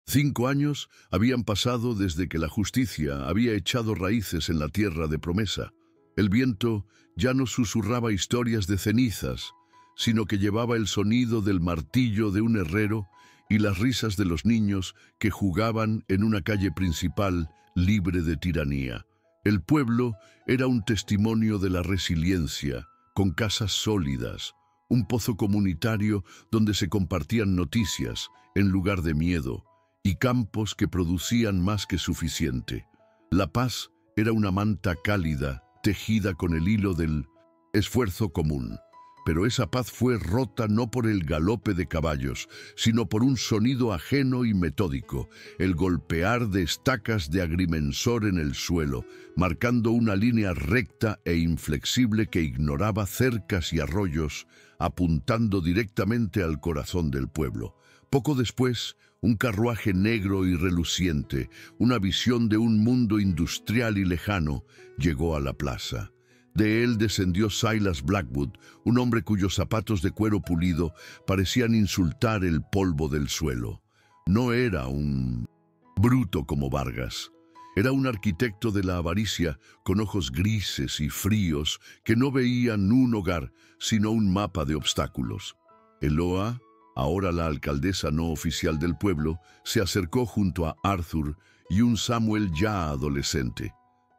5 años habían pasado desde que la justicia había echado raíces en la tierra de promesa. El viento ya no susurraba historias de cenizas, sino que llevaba el sonido del martillo de un herrero y las risas de los niños que jugaban en una calle principal libre de tiranía. El pueblo era un testimonio de la resiliencia, con casas sólidas, un pozo comunitario donde se compartían noticias en lugar de miedo, y campos que producían más que suficiente. La paz era una manta cálida, tejida con el hilo del esfuerzo común. Pero esa paz fue rota no por el galope de caballos, sino por un sonido ajeno y metódico, el golpear de estacas de agrimensor en el suelo, marcando una línea recta e inflexible que ignoraba cercas y arroyos, apuntando directamente al corazón del pueblo. Poco después, un carruaje negro y reluciente, una visión de un mundo industrial y lejano, llegó a la plaza. De él descendió Silas Blackwood, un hombre cuyos zapatos de cuero pulido parecían insultar el polvo del suelo. No era un bruto como Vargas. Era un arquitecto de la avaricia, con ojos grises y fríos, que no veían un hogar, sino un mapa de obstáculos. Eloa, ahora la alcaldesa no oficial del pueblo, se acercó junto a Arthur y un Samuel ya adolescente.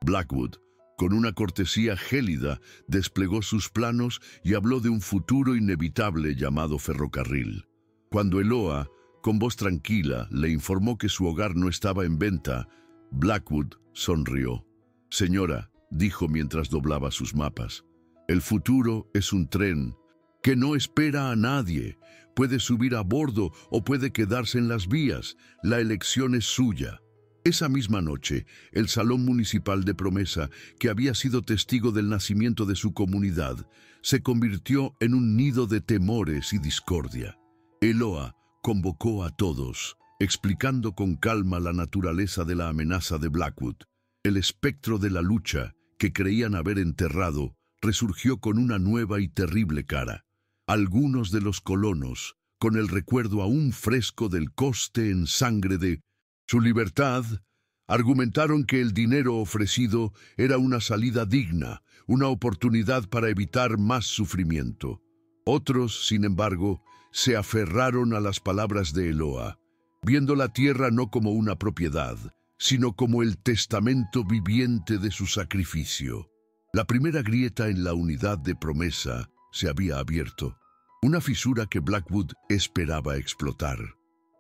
Blackwood, con una cortesía gélida, desplegó sus planos y habló de un futuro inevitable llamado ferrocarril. Cuando Eloa, con voz tranquila, le informó que su hogar no estaba en venta, Blackwood sonrió. «Señora», dijo mientras doblaba sus mapas, «el futuro es un tren que no espera a nadie. Puede subir a bordo o puede quedarse en las vías. La elección es suya». Esa misma noche, el Salón Municipal de Promesa, que había sido testigo del nacimiento de su comunidad, se convirtió en un nido de temores y discordia. Eloa convocó a todos, explicando con calma la naturaleza de la amenaza de Blackwood. El espectro de la lucha, que creían haber enterrado, resurgió con una nueva y terrible cara. Algunos de los colonos, con el recuerdo aún fresco del coste en sangre de su libertad, argumentaron que el dinero ofrecido era una salida digna, una oportunidad para evitar más sufrimiento. Otros, sin embargo, se aferraron a las palabras de Eloa, viendo la tierra no como una propiedad, sino como el testamento viviente de su sacrificio. La primera grieta en la unidad de Promesa se había abierto, una fisura que Blackwood esperaba explotar.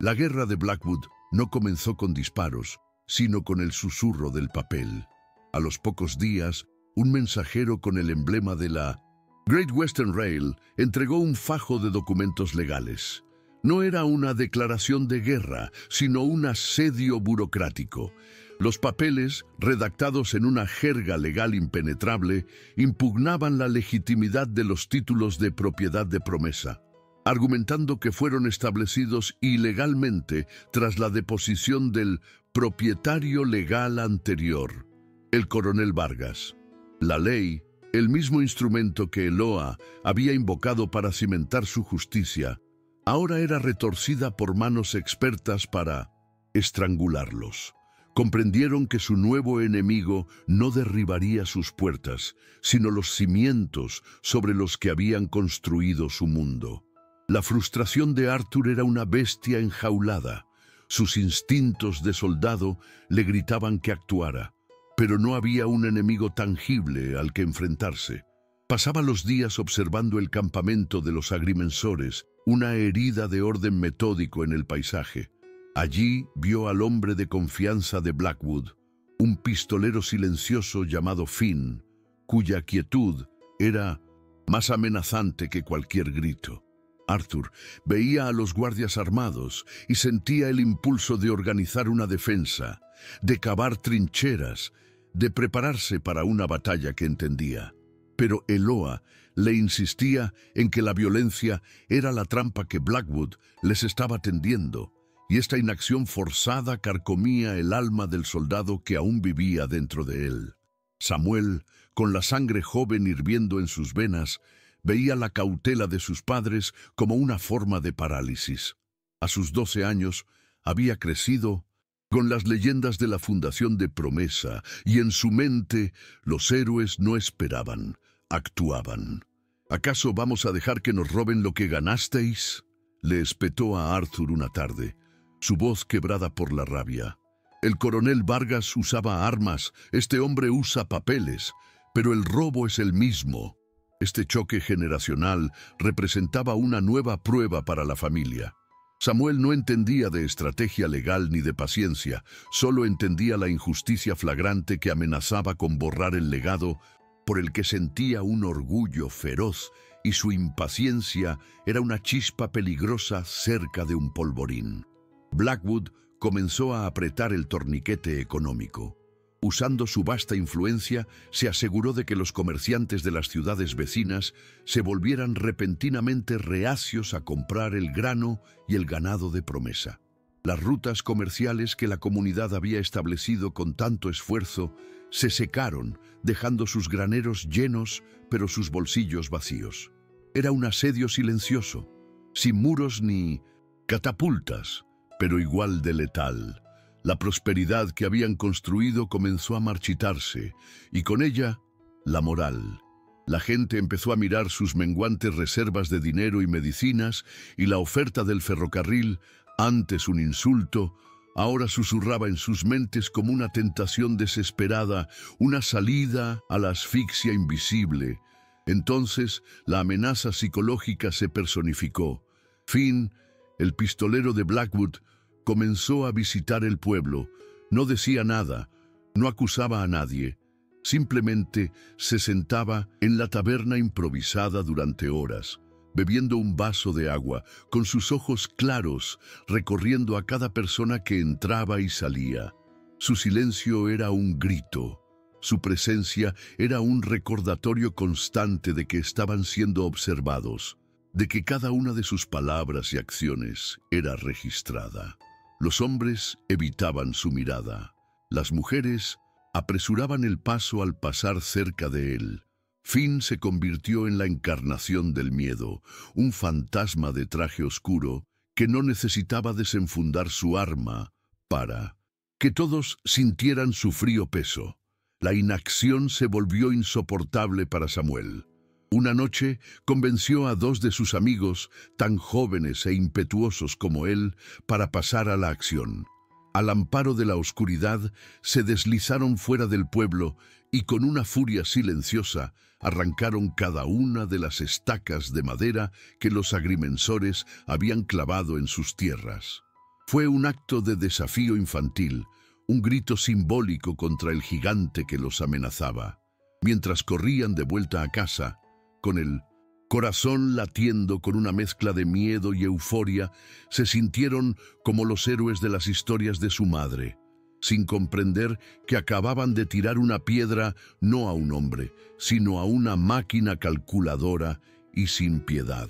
La guerra de Blackwood no comenzó con disparos, sino con el susurro del papel. A los pocos días, un mensajero con el emblema de la Great Western Rail entregó un fajo de documentos legales. No era una declaración de guerra, sino un asedio burocrático. Los papeles, redactados en una jerga legal impenetrable, impugnaban la legitimidad de los títulos de propiedad de Promesa, argumentando que fueron establecidos ilegalmente tras la deposición del propietario legal anterior, el coronel Vargas. La ley, el mismo instrumento que Eloa había invocado para cimentar su justicia, ahora era retorcida por manos expertas para estrangularlos. Comprendieron que su nuevo enemigo no derribaría sus puertas, sino los cimientos sobre los que habían construido su mundo. La frustración de Arthur era una bestia enjaulada. Sus instintos de soldado le gritaban que actuara, pero no había un enemigo tangible al que enfrentarse. Pasaba los días observando el campamento de los agrimensores, una herida de orden metódico en el paisaje. Allí vio al hombre de confianza de Blackwood, un pistolero silencioso llamado Finn, cuya quietud era más amenazante que cualquier grito. Arthur veía a los guardias armados y sentía el impulso de organizar una defensa, de cavar trincheras, de prepararse para una batalla que entendía. Pero Eloa le insistía en que la violencia era la trampa que Blackwood les estaba tendiendo, y esta inacción forzada carcomía el alma del soldado que aún vivía dentro de él. Samuel, con la sangre joven hirviendo en sus venas, veía la cautela de sus padres como una forma de parálisis. A sus 12 años, había crecido con las leyendas de la fundación de Promesa, y en su mente los héroes no esperaban, actuaban. ¿Acaso vamos a dejar que nos roben lo que ganasteis?, le espetó a Arthur una tarde, su voz quebrada por la rabia. El coronel Vargas usaba armas, este hombre usa papeles, pero el robo es el mismo. Este choque generacional representaba una nueva prueba para la familia. Samuel no entendía de estrategia legal ni de paciencia, solo entendía la injusticia flagrante que amenazaba con borrar el legado por el que sentía un orgullo feroz, y su impaciencia era una chispa peligrosa cerca de un polvorín. Blackwood comenzó a apretar el torniquete económico. Usando su vasta influencia, se aseguró de que los comerciantes de las ciudades vecinas se volvieran repentinamente reacios a comprar el grano y el ganado de Promesa. Las rutas comerciales que la comunidad había establecido con tanto esfuerzo se secaron, dejando sus graneros llenos, pero sus bolsillos vacíos. Era un asedio silencioso, sin muros ni catapultas, pero igual de letal. La prosperidad que habían construido comenzó a marchitarse, y con ella, la moral. La gente empezó a mirar sus menguantes reservas de dinero y medicinas, y la oferta del ferrocarril, antes un insulto, ahora susurraba en sus mentes como una tentación desesperada, una salida a la asfixia invisible. Entonces, la amenaza psicológica se personificó. Finn, el pistolero de Blackwood, comenzó a visitar el pueblo. No decía nada, no acusaba a nadie. Simplemente se sentaba en la taberna improvisada durante horas, bebiendo un vaso de agua, con sus ojos claros, recorriendo a cada persona que entraba y salía. Su silencio era un grito. Su presencia era un recordatorio constante de que estaban siendo observados, de que cada una de sus palabras y acciones era registrada. Los hombres evitaban su mirada. Las mujeres apresuraban el paso al pasar cerca de él. Finn se convirtió en la encarnación del miedo, un fantasma de traje oscuro que no necesitaba desenfundar su arma para que todos sintieran su frío peso. La inacción se volvió insoportable para Samuel. Una noche convenció a dos de sus amigos, tan jóvenes e impetuosos como él, para pasar a la acción. Al amparo de la oscuridad, se deslizaron fuera del pueblo y con una furia silenciosa arrancaron cada una de las estacas de madera que los agrimensores habían clavado en sus tierras. Fue un acto de desafío infantil, un grito simbólico contra el gigante que los amenazaba. Mientras corrían de vuelta a casa, con el corazón latiendo con una mezcla de miedo y euforia, se sintieron como los héroes de las historias de su madre, sin comprender que acababan de tirar una piedra no a un hombre, sino a una máquina calculadora y sin piedad.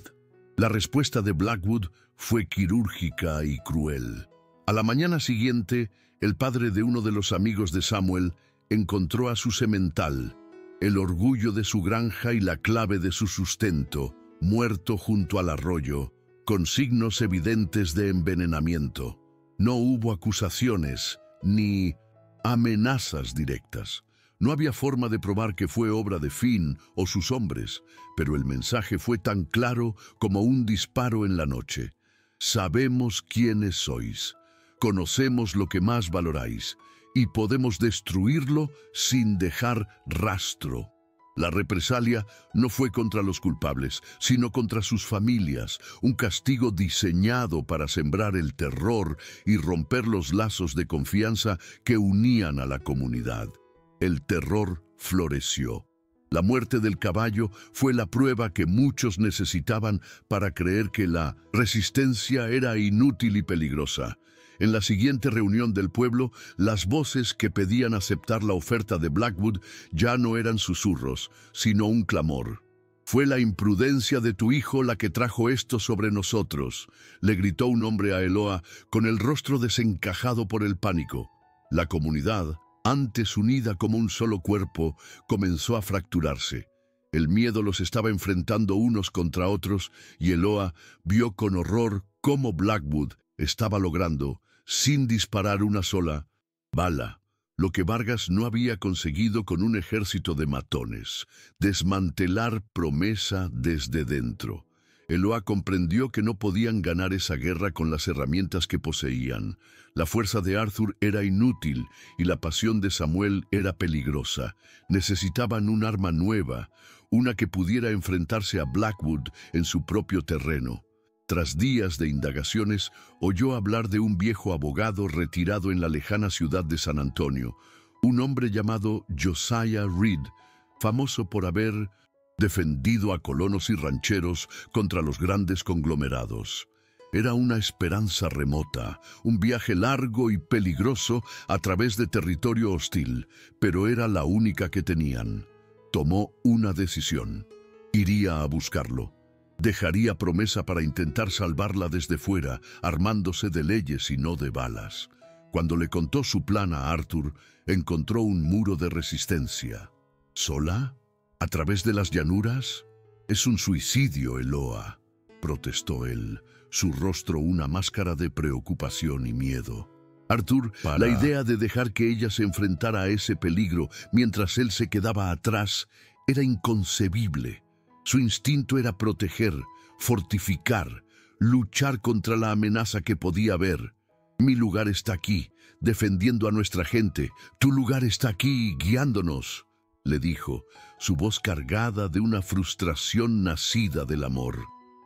La respuesta de Blackwood fue quirúrgica y cruel. A la mañana siguiente, el padre de uno de los amigos de Samuel encontró a su semental, el orgullo de su granja y la clave de su sustento, muerto junto al arroyo, con signos evidentes de envenenamiento. No hubo acusaciones ni amenazas directas. No había forma de probar que fue obra de Finn o sus hombres, pero el mensaje fue tan claro como un disparo en la noche. Sabemos quiénes sois, conocemos lo que más valoráis, y podemos destruirlo sin dejar rastro. La represalia no fue contra los culpables, sino contra sus familias, un castigo diseñado para sembrar el terror y romper los lazos de confianza que unían a la comunidad. El terror floreció. La muerte del caballo fue la prueba que muchos necesitaban para creer que la resistencia era inútil y peligrosa. En la siguiente reunión del pueblo, las voces que pedían aceptar la oferta de Blackwood ya no eran susurros, sino un clamor. «Fue la imprudencia de tu hijo la que trajo esto sobre nosotros», le gritó un hombre a Eloa con el rostro desencajado por el pánico. La comunidad, antes unida como un solo cuerpo, comenzó a fracturarse. El miedo los estaba enfrentando unos contra otros y Eloa vio con horror cómo Blackwood estaba logrando, sin disparar una sola bala, lo que Vargas no había conseguido con un ejército de matones: desmantelar Promesa desde dentro. Eloa comprendió que no podían ganar esa guerra con las herramientas que poseían. La fuerza de Arthur era inútil y la pasión de Samuel era peligrosa. Necesitaban un arma nueva, una que pudiera enfrentarse a Blackwood en su propio terreno. Tras días de indagaciones, oyó hablar de un viejo abogado retirado en la lejana ciudad de San Antonio, un hombre llamado Josiah Reed, famoso por haber defendido a colonos y rancheros contra los grandes conglomerados. Era una esperanza remota, un viaje largo y peligroso a través de territorio hostil, pero era la única que tenían. Tomó una decisión. Iría a buscarlo. Dejaría Promesa para intentar salvarla desde fuera, armándose de leyes y no de balas. Cuando le contó su plan a Arthur, encontró un muro de resistencia. ¿Sola? ¿A través de las llanuras? «Es un suicidio, Eloa», protestó él, su rostro una máscara de preocupación y miedo. Arthur, la idea de dejar que ella se enfrentara a ese peligro mientras él se quedaba atrás era inconcebible. Su instinto era proteger, fortificar, luchar contra la amenaza que podía ver. «Mi lugar está aquí, defendiendo a nuestra gente. Tu lugar está aquí, guiándonos», le dijo, su voz cargada de una frustración nacida del amor.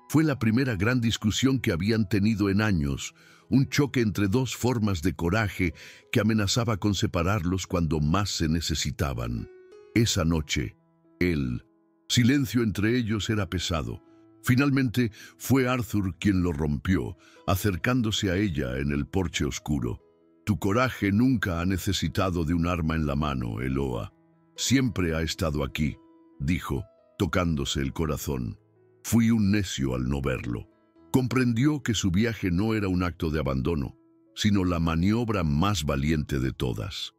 Fue la primera gran discusión que habían tenido en años, un choque entre dos formas de coraje que amenazaba con separarlos cuando más se necesitaban. Esa noche, el silencio entre ellos era pesado. Finalmente fue Arthur quien lo rompió, acercándose a ella en el porche oscuro. «Tu coraje nunca ha necesitado de un arma en la mano, Eloa. Siempre ha estado aquí», dijo, tocándose el corazón. «Fui un necio al no verlo». Comprendió que su viaje no era un acto de abandono, sino la maniobra más valiente de todas.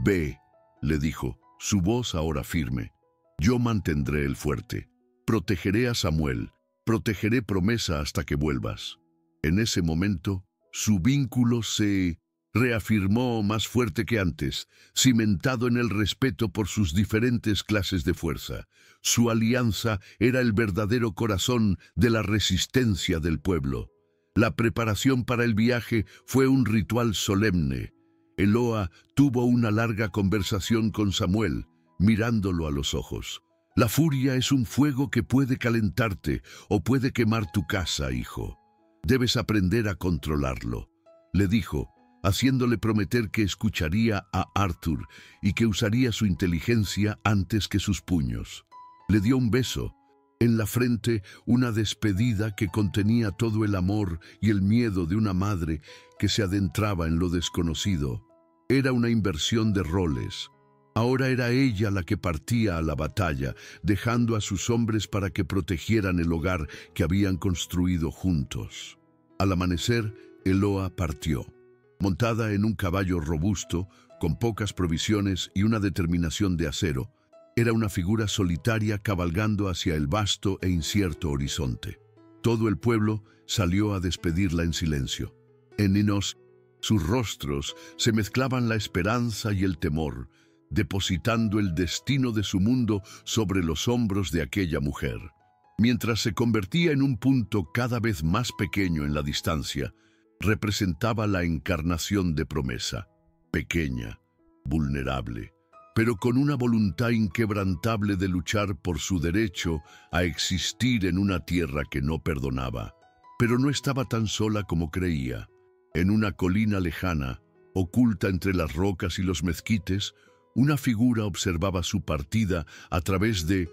«Ve», le dijo, su voz ahora firme. «Yo mantendré el fuerte. Protegeré a Samuel. Protegeré Promesa hasta que vuelvas». En ese momento, su vínculo se reafirmó más fuerte que antes, cimentado en el respeto por sus diferentes clases de fuerza. Su alianza era el verdadero corazón de la resistencia del pueblo. La preparación para el viaje fue un ritual solemne. Eloa tuvo una larga conversación con Samuel, mirándolo a los ojos. «La furia es un fuego que puede calentarte o puede quemar tu casa, hijo. Debes aprender a controlarlo», le dijo, haciéndole prometer que escucharía a Arthur y que usaría su inteligencia antes que sus puños. Le dio un beso en la frente, una despedida que contenía todo el amor y el miedo de una madre que se adentraba en lo desconocido. Era una inversión de roles. Ahora era ella la que partía a la batalla, dejando a sus hombres para que protegieran el hogar que habían construido juntos. Al amanecer, Eloa partió. Montada en un caballo robusto, con pocas provisiones y una determinación de acero, era una figura solitaria cabalgando hacia el vasto e incierto horizonte. Todo el pueblo salió a despedirla en silencio. En Ninos, sus rostros se mezclaban la esperanza y el temor, depositando el destino de su mundo sobre los hombros de aquella mujer. Mientras se convertía en un punto cada vez más pequeño en la distancia, representaba la encarnación de Promesa, pequeña, vulnerable, pero con una voluntad inquebrantable de luchar por su derecho a existir en una tierra que no perdonaba. Pero no estaba tan sola como creía. En una colina lejana, oculta entre las rocas y los mezquites, una figura observaba su partida a través de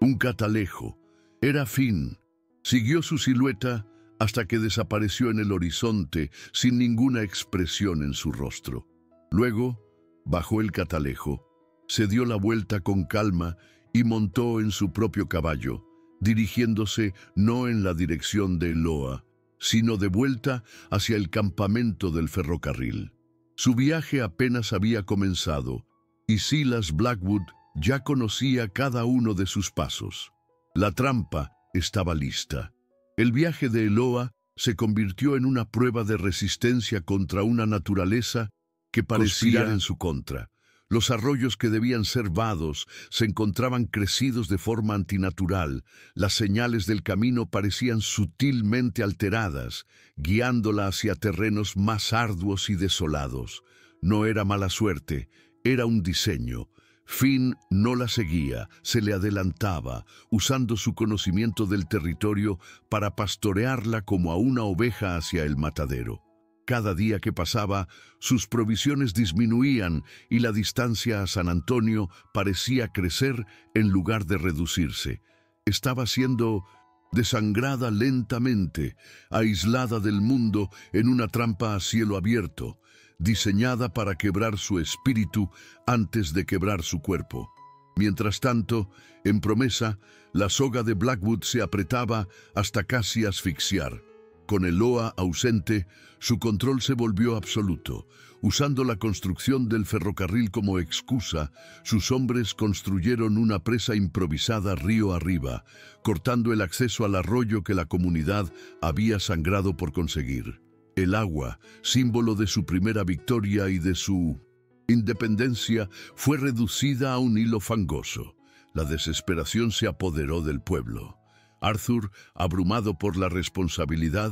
un catalejo. Era Finn. Siguió su silueta hasta que desapareció en el horizonte sin ninguna expresión en su rostro. Luego, bajó el catalejo, se dio la vuelta con calma y montó en su propio caballo, dirigiéndose no en la dirección de Eloa, sino de vuelta hacia el campamento del ferrocarril. Su viaje apenas había comenzado, y Silas Blackwood ya conocía cada uno de sus pasos. La trampa estaba lista. El viaje de Eloa se convirtió en una prueba de resistencia contra una naturaleza que parecía en su contra. Los arroyos que debían ser vados se encontraban crecidos de forma antinatural. Las señales del camino parecían sutilmente alteradas, guiándola hacia terrenos más arduos y desolados. No era mala suerte, era un diseño. Finn no la seguía, se le adelantaba, usando su conocimiento del territorio para pastorearla como a una oveja hacia el matadero. Cada día que pasaba, sus provisiones disminuían y la distancia a San Antonio parecía crecer en lugar de reducirse. Estaba siendo desangrada lentamente, aislada del mundo en una trampa a cielo abierto, diseñada para quebrar su espíritu antes de quebrar su cuerpo. Mientras tanto, en Promesa, la soga de Blackwood se apretaba hasta casi asfixiar. Con Eloa ausente, su control se volvió absoluto. Usando la construcción del ferrocarril como excusa, sus hombres construyeron una presa improvisada río arriba, cortando el acceso al arroyo que la comunidad había sangrado por conseguir. El agua, símbolo de su primera victoria y de su independencia, fue reducida a un hilo fangoso. La desesperación se apoderó del pueblo. Arthur, abrumado por la responsabilidad,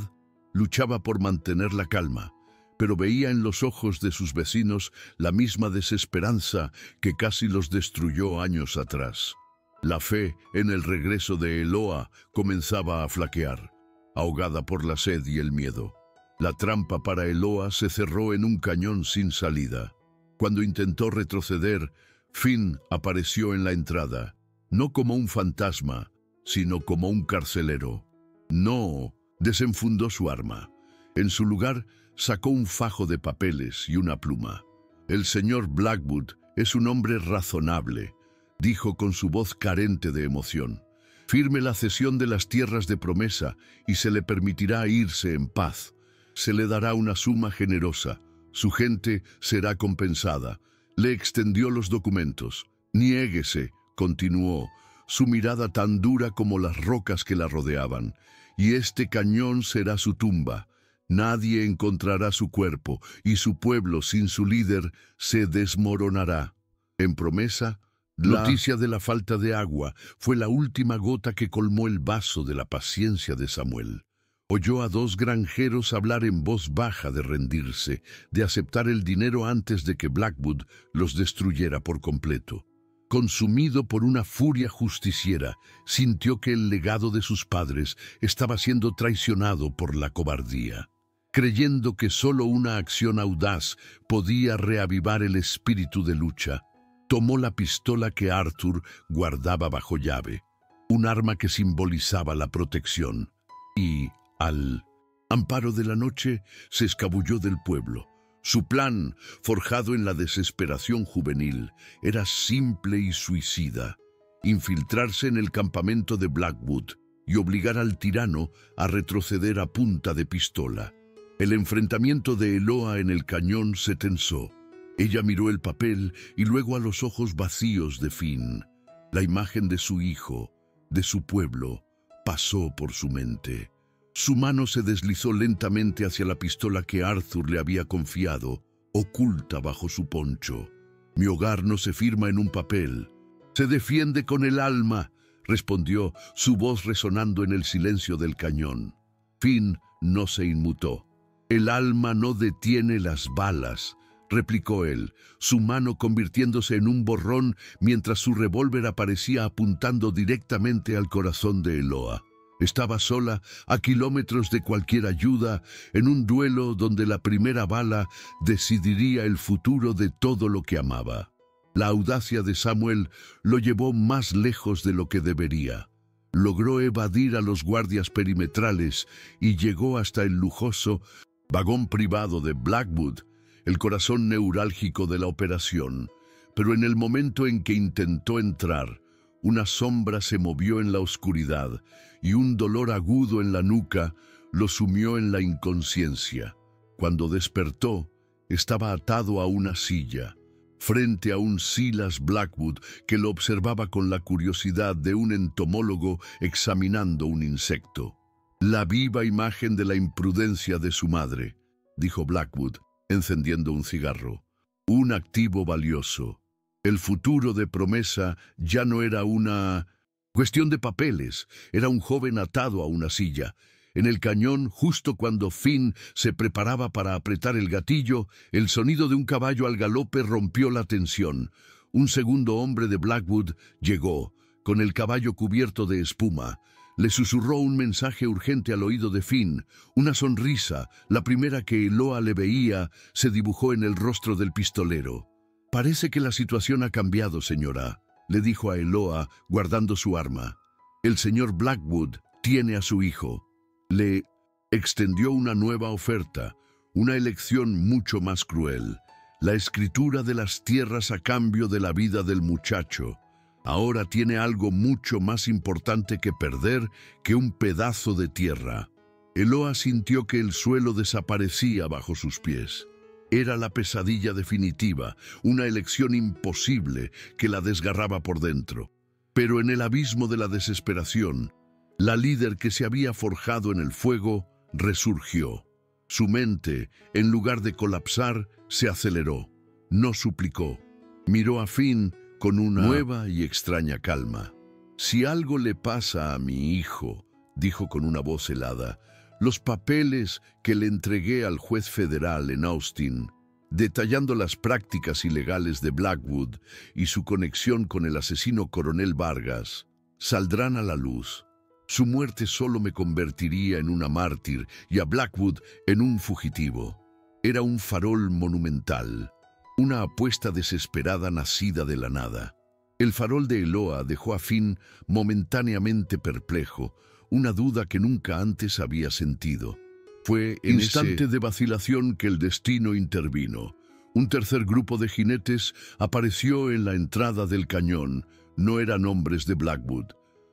luchaba por mantener la calma, pero veía en los ojos de sus vecinos la misma desesperanza que casi los destruyó años atrás. La fe en el regreso de Eloa comenzaba a flaquear, ahogada por la sed y el miedo. La trampa para Eloa se cerró en un cañón sin salida. Cuando intentó retroceder, Finn apareció en la entrada, no como un fantasma, sino como un carcelero. No, desenfundó su arma. En su lugar, sacó un fajo de papeles y una pluma. «El señor Blackwood es un hombre razonable», dijo con su voz carente de emoción. «Firme la cesión de las tierras de Promesa y se le permitirá irse en paz. Se le dará una suma generosa. Su gente será compensada». Le extendió los documentos. «Niéguese», continuó, su mirada tan dura como las rocas que la rodeaban, «y este cañón será su tumba. Nadie encontrará su cuerpo, y su pueblo sin su líder se desmoronará». En Promesa, la noticia de la falta de agua fue la última gota que colmó el vaso de la paciencia de Samuel. Oyó a dos granjeros hablar en voz baja de rendirse, de aceptar el dinero antes de que Blackwood los destruyera por completo. Consumido por una furia justiciera, sintió que el legado de sus padres estaba siendo traicionado por la cobardía. Creyendo que solo una acción audaz podía reavivar el espíritu de lucha, tomó la pistola que Arthur guardaba bajo llave, un arma que simbolizaba la protección, y, al amparo de la noche, se escabulló del pueblo. Su plan, forjado en la desesperación juvenil, era simple y suicida: infiltrarse en el campamento de Blackwood y obligar al tirano a retroceder a punta de pistola. El enfrentamiento de Eloa en el cañón se tensó. Ella miró el papel y luego a los ojos vacíos de Finn. La imagen de su hijo, de su pueblo, pasó por su mente. Su mano se deslizó lentamente hacia la pistola que Arthur le había confiado, oculta bajo su poncho. «Mi hogar no se firma en un papel. Se defiende con el alma», respondió, su voz resonando en el silencio del cañón. Finn no se inmutó. «El alma no detiene las balas», replicó él, su mano convirtiéndose en un borrón mientras su revólver aparecía apuntando directamente al corazón de Eloa. Estaba sola, a kilómetros de cualquier ayuda, en un duelo donde la primera bala decidiría el futuro de todo lo que amaba. La audacia de Samuel lo llevó más lejos de lo que debería. Logró evadir a los guardias perimetrales y llegó hasta el lujoso vagón privado de Blackwood, el corazón neurálgico de la operación. Pero en el momento en que intentó entrar, una sombra se movió en la oscuridad y un dolor agudo en la nuca lo sumió en la inconsciencia. Cuando despertó, estaba atado a una silla, frente a un Silas Blackwood que lo observaba con la curiosidad de un entomólogo examinando un insecto. La viva imagen de la imprudencia de su madre, dijo Blackwood, encendiendo un cigarro. Un activo valioso. El futuro de Promesa ya no era una cuestión de papeles, era un joven atado a una silla. En el cañón, justo cuando Finn se preparaba para apretar el gatillo, el sonido de un caballo al galope rompió la tensión. Un segundo hombre de Blackwood llegó, con el caballo cubierto de espuma. Le susurró un mensaje urgente al oído de Finn. Una sonrisa, la primera que Eloa le veía, se dibujó en el rostro del pistolero. «Parece que la situación ha cambiado, señora», le dijo a Eloa, guardando su arma. «El señor Blackwood tiene a su hijo». Le extendió una nueva oferta, una elección mucho más cruel. La escritura de las tierras a cambio de la vida del muchacho. Ahora tiene algo mucho más importante que perder que un pedazo de tierra. Eloa sintió que el suelo desaparecía bajo sus pies. Era la pesadilla definitiva, una elección imposible que la desgarraba por dentro. Pero en el abismo de la desesperación, la líder que se había forjado en el fuego resurgió. Su mente, en lugar de colapsar, se aceleró. No suplicó. Miró a Finn con una nueva y extraña calma. «Si algo le pasa a mi hijo», dijo con una voz helada, «los papeles que le entregué al juez federal en Austin, detallando las prácticas ilegales de Blackwood y su conexión con el asesino coronel Vargas, saldrán a la luz. Su muerte solo me convertiría en una mártir y a Blackwood en un fugitivo. Era un farol monumental, una apuesta desesperada nacida de la nada». El farol de Eloa dejó a Finn momentáneamente perplejo, una duda que nunca antes había sentido. Fue en instante de vacilación que el destino intervino. Un tercer grupo de jinetes apareció en la entrada del cañón. No eran hombres de Blackwood.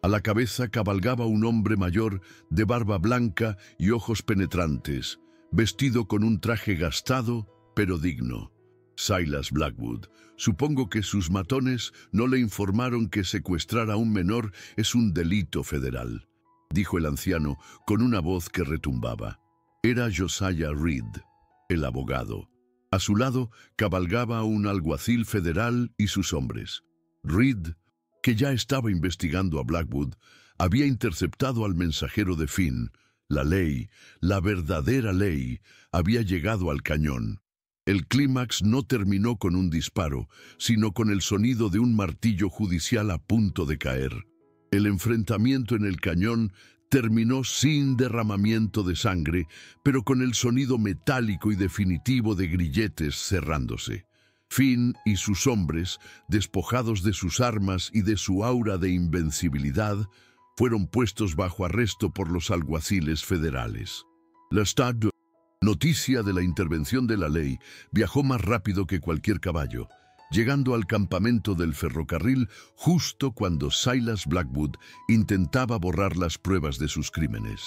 A la cabeza cabalgaba un hombre mayor de barba blanca y ojos penetrantes, vestido con un traje gastado, pero digno. Silas Blackwood. Supongo que sus matones no le informaron que secuestrar a un menor es un delito federal, dijo el anciano con una voz que retumbaba. Era Josiah Reed, el abogado. A su lado cabalgaba un alguacil federal y sus hombres. Reed, que ya estaba investigando a Blackwood, había interceptado al mensajero de Finn. La ley, la verdadera ley, había llegado al cañón. El clímax no terminó con un disparo, sino con el sonido de un martillo judicial a punto de caer. El enfrentamiento en el cañón terminó sin derramamiento de sangre, pero con el sonido metálico y definitivo de grilletes cerrándose. Finn y sus hombres, despojados de sus armas y de su aura de invencibilidad, fueron puestos bajo arresto por los alguaciles federales. La noticia de la intervención de la ley viajó más rápido que cualquier caballo, llegando al campamento del ferrocarril justo cuando Silas Blackwood intentaba borrar las pruebas de sus crímenes.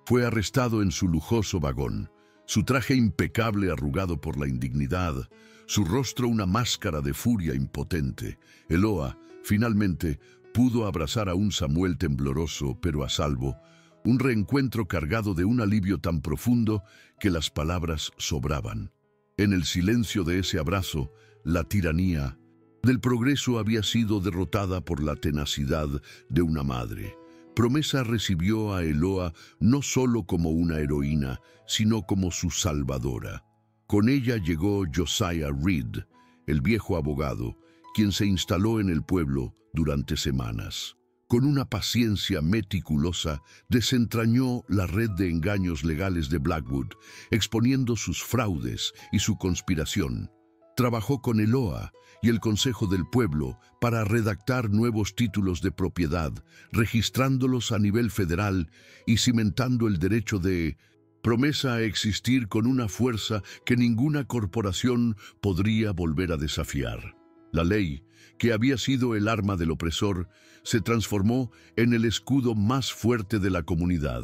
Fue arrestado en su lujoso vagón, su traje impecable arrugado por la indignidad, su rostro una máscara de furia impotente. Eloa, finalmente, pudo abrazar a un Samuel tembloroso pero a salvo, un reencuentro cargado de un alivio tan profundo que las palabras sobraban. En el silencio de ese abrazo, la tiranía del progreso había sido derrotada por la tenacidad de una madre. Promesa recibió a Eloa no solo como una heroína, sino como su salvadora. Con ella llegó Josiah Reed, el viejo abogado, quien se instaló en el pueblo durante semanas. Con una paciencia meticulosa, desentrañó la red de engaños legales de Blackwood, exponiendo sus fraudes y su conspiración. Trabajó con Eloa y el Consejo del Pueblo para redactar nuevos títulos de propiedad, registrándolos a nivel federal y cimentando el derecho de Promesa a existir con una fuerza que ninguna corporación podría volver a desafiar. La ley, que había sido el arma del opresor, se transformó en el escudo más fuerte de la comunidad.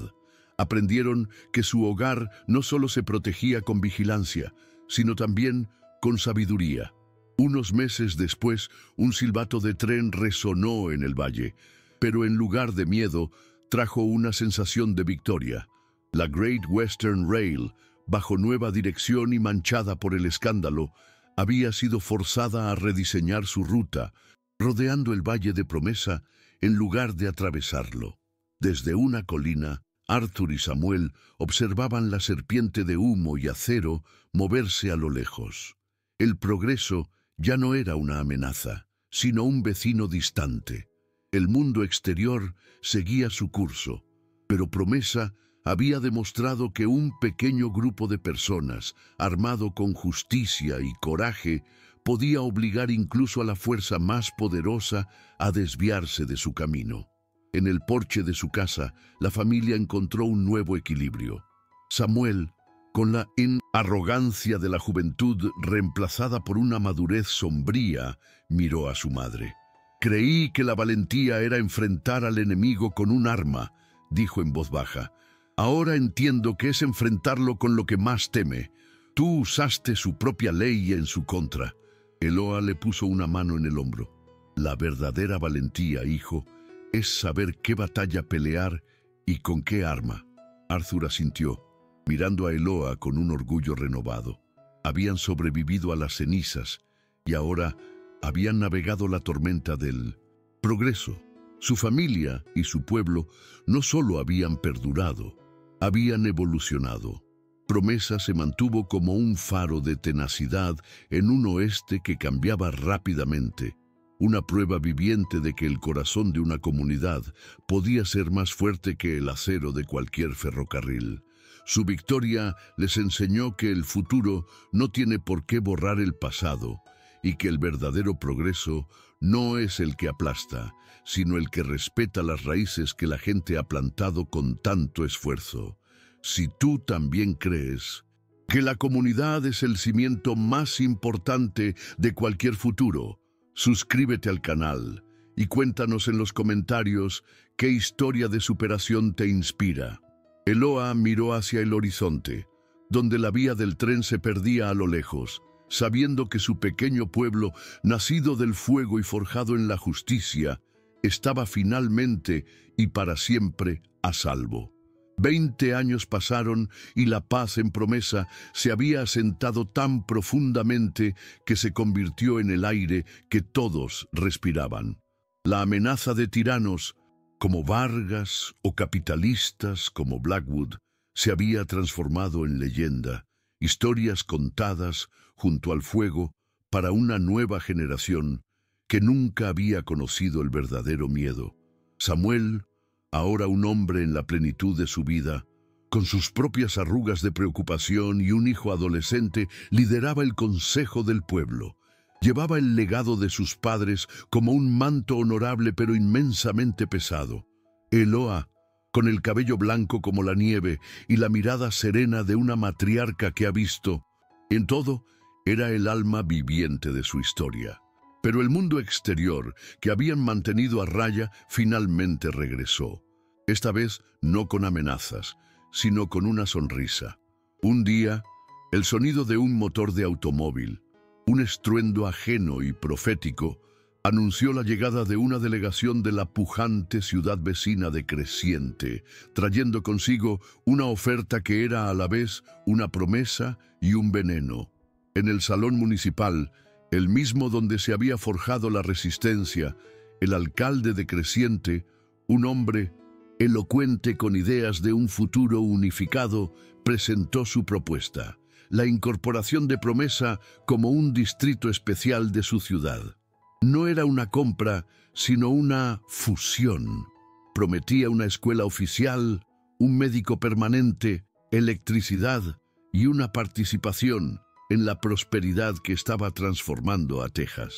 Aprendieron que su hogar no solo se protegía con vigilancia, sino también con sabiduría. Unos meses después, un silbato de tren resonó en el valle, pero en lugar de miedo, trajo una sensación de victoria. La Great Western Rail, bajo nueva dirección y manchada por el escándalo, había sido forzada a rediseñar su ruta, rodeando el Valle de Promesa en lugar de atravesarlo. Desde una colina, Arthur y Samuel observaban la serpiente de humo y acero moverse a lo lejos. El progreso ya no era una amenaza, sino un vecino distante. El mundo exterior seguía su curso, pero Promesa había demostrado que un pequeño grupo de personas, armado con justicia y coraje, podía obligar incluso a la fuerza más poderosa a desviarse de su camino. En el porche de su casa, la familia encontró un nuevo equilibrio. Samuel, con la arrogancia de la juventud reemplazada por una madurez sombría, miró a su madre. «Creí que la valentía era enfrentar al enemigo con un arma», dijo en voz baja. «Ahora entiendo que es enfrentarlo con lo que más teme. Tú usaste su propia ley en su contra». Eloa le puso una mano en el hombro. «La verdadera valentía, hijo, es saber qué batalla pelear y con qué arma». Arthur asintió, mirando a Eloa con un orgullo renovado. Habían sobrevivido a las cenizas y ahora habían navegado la tormenta del progreso. Su familia y su pueblo no solo habían perdurado, habían evolucionado. Promesa se mantuvo como un faro de tenacidad en un oeste que cambiaba rápidamente, una prueba viviente de que el corazón de una comunidad podía ser más fuerte que el acero de cualquier ferrocarril. Su victoria les enseñó que el futuro no tiene por qué borrar el pasado y que el verdadero progreso no es el que aplasta, sino el que respeta las raíces que la gente ha plantado con tanto esfuerzo. Si tú también crees que la comunidad es el cimiento más importante de cualquier futuro, suscríbete al canal y cuéntanos en los comentarios qué historia de superación te inspira. Eloa miró hacia el horizonte, donde la vía del tren se perdía a lo lejos, sabiendo que su pequeño pueblo, nacido del fuego y forjado en la justicia, estaba finalmente y para siempre a salvo. 20 años pasaron y la paz en Promesa se había asentado tan profundamente que se convirtió en el aire que todos respiraban. La amenaza de tiranos, como Vargas, o capitalistas como Blackwood, se había transformado en leyenda, historias contadas junto al fuego para una nueva generación que nunca había conocido el verdadero miedo. Samuel, ahora un hombre en la plenitud de su vida, con sus propias arrugas de preocupación y un hijo adolescente, lideraba el consejo del pueblo. Llevaba el legado de sus padres como un manto honorable pero inmensamente pesado. Eloa, con el cabello blanco como la nieve y la mirada serena de una matriarca que ha visto, en todo, era el alma viviente de su historia. Pero el mundo exterior, que habían mantenido a raya, finalmente regresó. Esta vez no con amenazas, sino con una sonrisa. Un día, el sonido de un motor de automóvil, un estruendo ajeno y profético, anunció la llegada de una delegación de la pujante ciudad vecina de Creciente, trayendo consigo una oferta que era a la vez una promesa y un veneno. En el salón municipal, el mismo donde se había forjado la resistencia, el alcalde de Creciente, un hombre elocuente con ideas de un futuro unificado, presentó su propuesta: la incorporación de Promesa como un distrito especial de su ciudad. No era una compra, sino una fusión. Prometía una escuela oficial, un médico permanente, electricidad y una participación en la prosperidad que estaba transformando a Texas.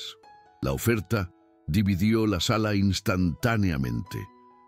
La oferta dividió la sala instantáneamente.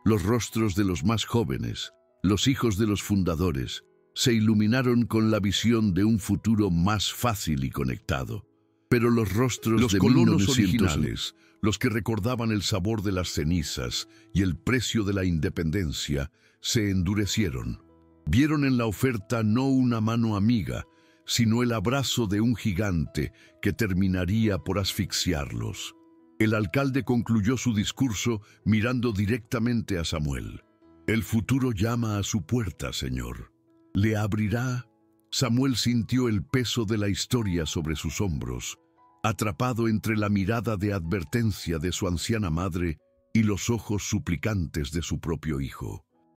Los rostros de los más jóvenes, los hijos de los fundadores, se iluminaron con la visión de un futuro más fácil y conectado. Pero los rostros de colonos originales, los que recordaban el sabor de las cenizas y el precio de la independencia, se endurecieron. Vieron en la oferta no una mano amiga, sino el abrazo de un gigante que terminaría por asfixiarlos. El alcalde concluyó su discurso mirando directamente a Samuel. El futuro llama a su puerta, Señor. ¿Le abrirá? Samuel sintió el peso de la historia sobre sus hombros, atrapado entre la mirada de advertencia de su anciana madre y los ojos suplicantes de su propio hijo.